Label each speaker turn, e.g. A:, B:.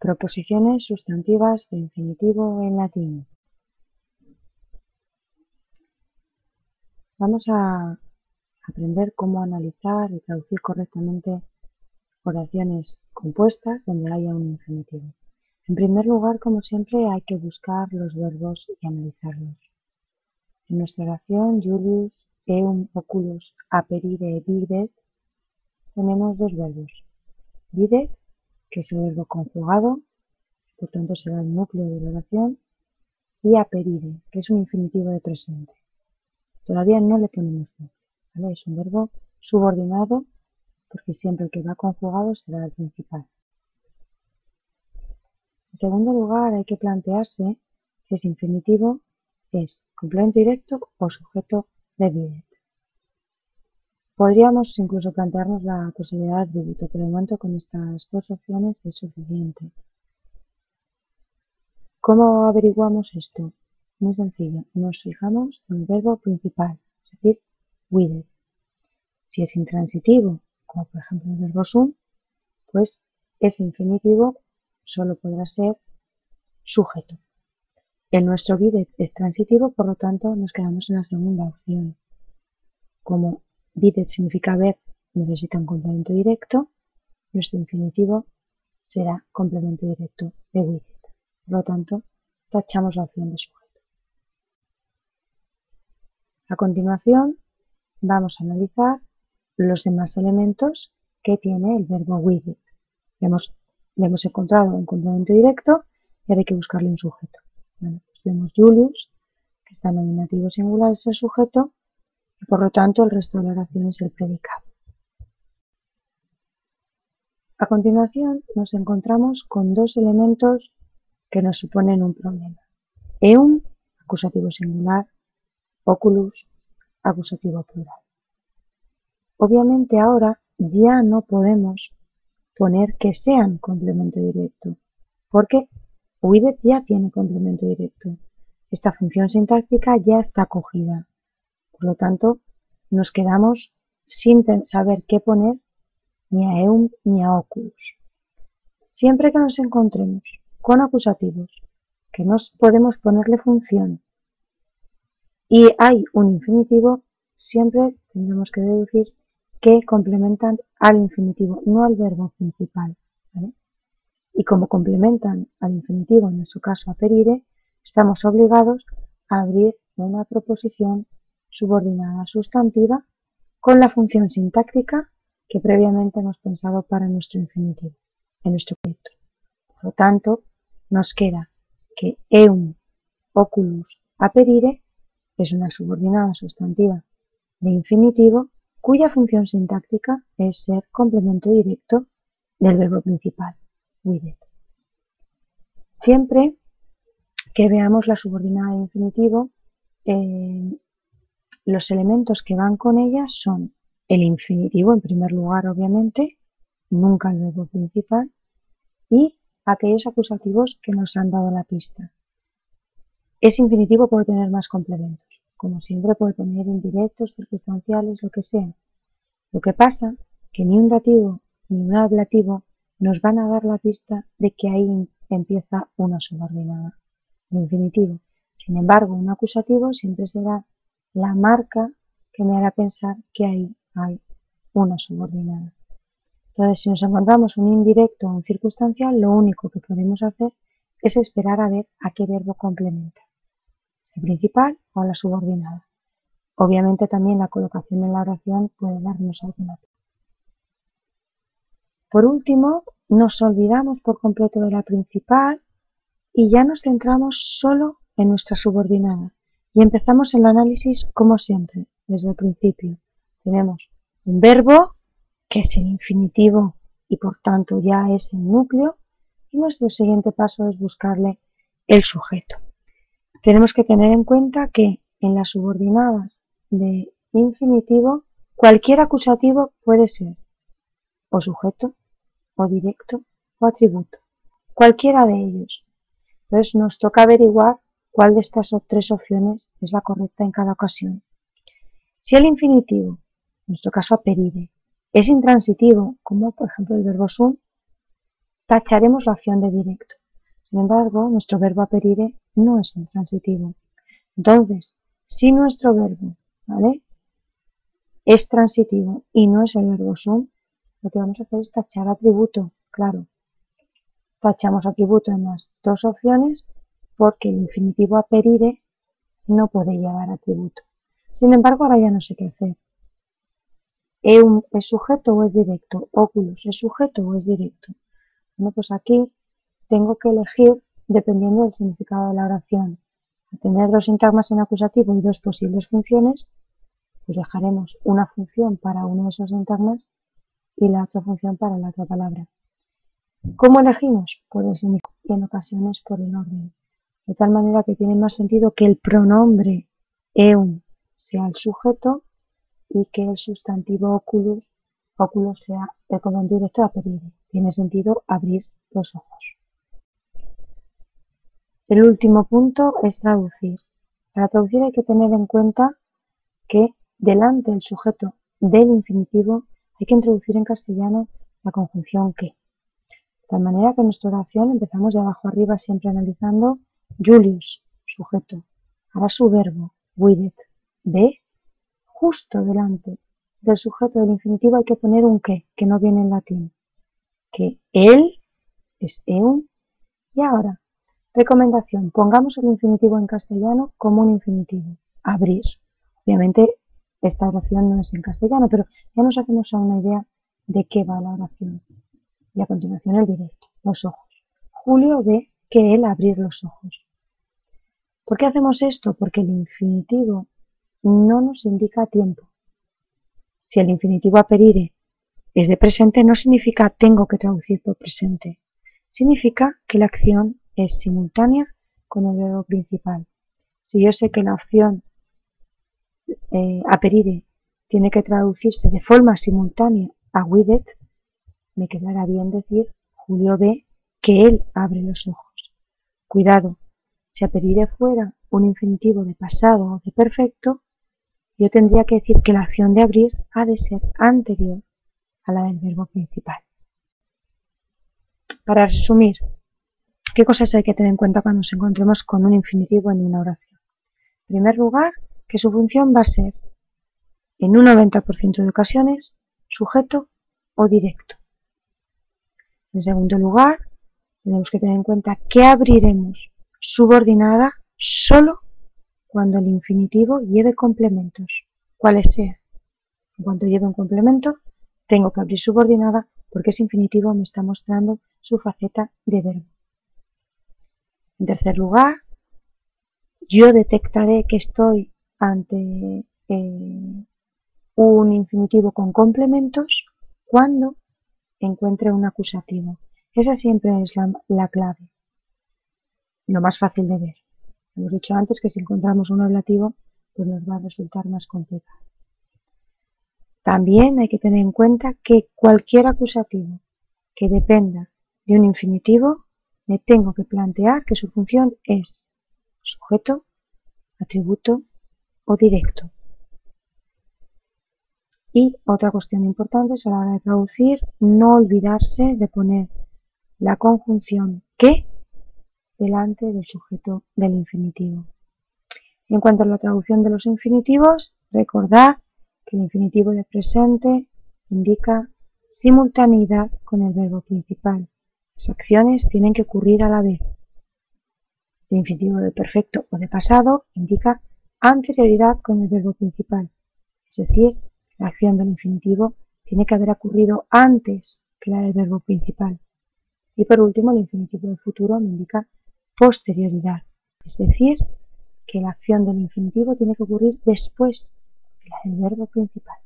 A: Proposiciones sustantivas de infinitivo en latín. Vamos a aprender cómo analizar y traducir correctamente oraciones compuestas donde haya un infinitivo. En primer lugar, como siempre, hay que buscar los verbos y analizarlos. En nuestra oración, Julius, eum, oculus, aperire, videt, tenemos dos verbos. Videt, que es el verbo conjugado, por tanto será el núcleo de la oración, y aperire, que es un infinitivo de presente. Todavía no le ponemos núcleo, ¿vale? Es un verbo subordinado porque siempre que va conjugado será el principal. En segundo lugar, hay que plantearse si ese infinitivo es complemento directo o sujeto de videt. Podríamos incluso plantearnos la posibilidad de atributo, pero de momento con estas dos opciones es suficiente. ¿Cómo averiguamos esto? Muy sencillo, nos fijamos en el verbo principal, es decir, videt. Si es intransitivo, como por ejemplo el verbo sum, pues ese infinitivo solo podrá ser sujeto. El nuestro videt es transitivo, por lo tanto nos quedamos en la segunda opción. Como videt significa ver, necesita un complemento directo, nuestro infinitivo será complemento directo de videt. Por lo tanto, tachamos la opción de sujeto. A continuación, vamos a analizar los demás elementos que tiene el verbo videt. Le hemos encontrado un complemento directo y ahora hay que buscarle un sujeto. Bueno, pues vemos Julius, que está en nominativo singular, es el sujeto, y por lo tanto el resto de la oración es el predicado. A continuación nos encontramos con dos elementos que nos suponen un problema. Eum, acusativo singular, oculus, acusativo plural. Obviamente ahora ya no podemos poner que sean complemento directo, porque videt ya tiene complemento directo. Esta función sintáctica ya está cogida. Por lo tanto, nos quedamos sin saber qué poner ni a eum ni a oculus. Siempre que nos encontremos con acusativos que no podemos ponerle función y hay un infinitivo, siempre tendremos que deducir que complementan al infinitivo, no al verbo principal, ¿vale? Y como complementan al infinitivo, en nuestro caso aperire, estamos obligados a abrir una proposición subordinada sustantiva con la función sintáctica que previamente hemos pensado para nuestro infinitivo, en nuestro proyecto. Por lo tanto, nos queda que eum, oculus, aperire es una subordinada sustantiva de infinitivo cuya función sintáctica es ser complemento directo del verbo principal, videt. Siempre que veamos la subordinada de infinitivo, los elementos que van con ella son el infinitivo en primer lugar, obviamente, nunca el verbo principal, y aquellos acusativos que nos han dado la pista. Ese infinitivo puede tener más complementos, como siempre puede tener indirectos, circunstanciales, lo que sea. Lo que pasa que ni un dativo ni un ablativo nos van a dar la pista de que ahí empieza una subordinada de infinitivo. Sin embargo, un acusativo siempre será la marca que me hará pensar que ahí hay una subordinada. Entonces, si nos encontramos un indirecto o un circunstancial, lo único que podemos hacer es esperar a ver a qué verbo complementa, si el principal o a la subordinada. Obviamente también la colocación en la oración puede darnos alguna pista. Por último, nos olvidamos por completo de la principal y ya nos centramos solo en nuestra subordinada y empezamos el análisis como siempre, desde el principio. Tenemos un verbo que es el infinitivo y por tanto ya es el núcleo y nuestro siguiente paso es buscarle el sujeto. Tenemos que tener en cuenta que en las subordinadas de infinitivo cualquier acusativo puede ser o sujeto o directo o atributo, cualquiera de ellos. Entonces nos toca averiguar cuál de estas tres opciones es la correcta en cada ocasión. Si el infinitivo, en nuestro caso aperire, es intransitivo, como por ejemplo el verbo sum, tacharemos la opción de directo. Sin embargo, nuestro verbo aperire no es intransitivo. Entonces, si nuestro verbo, ¿vale?, es transitivo y no es el verbo sum, lo que vamos a hacer es tachar atributo. Claro, tachamos atributo en las dos opciones porque el infinitivo aperire no puede llevar atributo. Sin embargo, ahora ya no sé qué hacer. ¿Eum es sujeto o es directo? Oculus es sujeto o es directo. Bueno, pues aquí tengo que elegir dependiendo del significado de la oración. Al tener dos sintagmas en acusativo y dos posibles funciones, pues dejaremos una función para uno de esos sintagmas y la otra función para la otra palabra. ¿Cómo elegimos? Por el significado y en ocasiones por el orden. De tal manera que tiene más sentido que el pronombre eum sea el sujeto y que el sustantivo oculus sea el complemento directo de aperire. Tiene sentido abrir los ojos. El último punto es traducir. Para traducir hay que tener en cuenta que delante del sujeto del infinitivo hay que introducir en castellano la conjunción que. De tal manera que en nuestra oración empezamos de abajo arriba siempre analizando Julius, sujeto. Ahora su verbo, with, ve, justo delante del sujeto del infinitivo hay que poner un que no viene en latín. Que él es eum. Y ahora, recomendación, pongamos el infinitivo en castellano como un infinitivo. Abrir. Obviamente esta oración no es en castellano, pero ya nos hacemos una idea de qué va la oración. Y a continuación el directo, los ojos. Julio ve que él abrir los ojos. ¿Por qué hacemos esto? Porque el infinitivo no nos indica tiempo. Si el infinitivo aperire es de presente, no significa tengo que traducir por presente. Significa que la acción es simultánea con el verbo principal. Si yo sé que la opción aperire tiene que traducirse de forma simultánea a with it, me quedará bien decir Julio ve que él abre los ojos. Cuidado, si aperire fuera un infinitivo de pasado o de perfecto, yo tendría que decir que la acción de abrir ha de ser anterior a la del verbo principal. Para resumir, ¿qué cosas hay que tener en cuenta cuando nos encontremos con un infinitivo en una oración? En primer lugar, que su función va a ser, en un 90% de ocasiones, sujeto o directo. En segundo lugar, tenemos que tener en cuenta que abriremos subordinada solo cuando el infinitivo lleve complementos, cuales sean. En cuanto lleve un complemento, tengo que abrir subordinada porque ese infinitivo me está mostrando su faceta de verbo. En tercer lugar, yo detectaré que estoy ante un infinitivo con complementos cuando encuentre un acusativo. Esa siempre es la clave, lo más fácil de ver. Hemos dicho antes que si encontramos un ablativo, pues nos va a resultar más complicado. También hay que tener en cuenta que cualquier acusativo que dependa de un infinitivo, me tengo que plantear que su función es sujeto, atributo o directo. Y otra cuestión importante es a la hora de traducir, no olvidarse de poner la conjunción que delante del sujeto del infinitivo. En cuanto a la traducción de los infinitivos, recordad que el infinitivo de presente indica simultaneidad con el verbo principal. Las acciones tienen que ocurrir a la vez. El infinitivo de perfecto o de pasado indica anterioridad con el verbo principal. Es decir, la acción del infinitivo tiene que haber ocurrido antes que la del verbo principal. Y por último, el infinitivo del futuro me indica posterioridad. Es decir, que la acción del infinitivo tiene que ocurrir después de la del verbo principal.